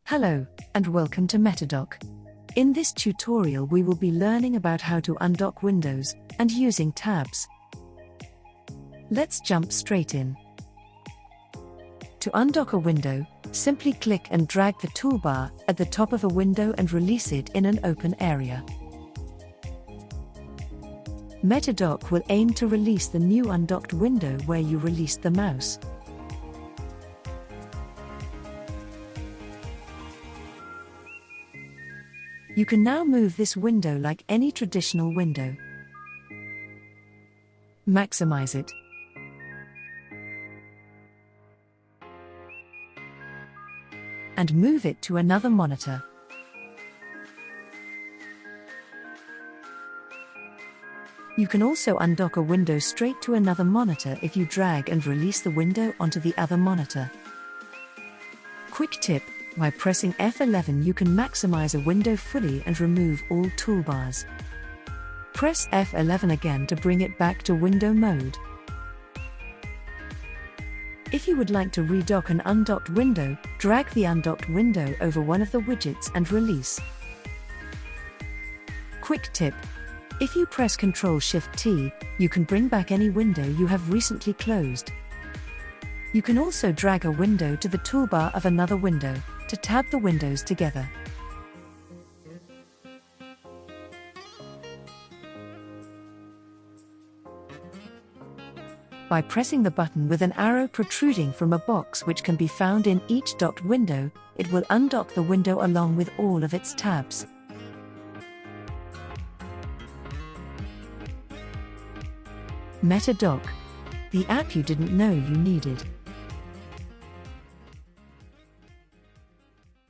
Hello, and welcome to MetaDock. In this tutorial we will be learning about how to undock Windows and using tabs. Let's jump straight in. To undock a window, simply click and drag the toolbar at the top of a window and release it in an open area. MetaDock will aim to release the new undocked window where you released the mouse. You can now move this window like any traditional window. Maximize it. And move it to another monitor. You can also undock a window straight to another monitor if you drag and release the window onto the other monitor. Quick tip: by pressing F11 you can maximize a window fully and remove all toolbars. Press F11 again to bring it back to window mode. If you would like to redock an undocked window, drag the undocked window over one of the widgets and release. Quick tip: if you press Ctrl-Shift-T, you can bring back any window you have recently closed. You can also drag a window to the toolbar of another window to tab the windows together. By pressing the button with an arrow protruding from a box which can be found in each docked window, it will undock the window along with all of its tabs. MetaDock, the app you didn't know you needed.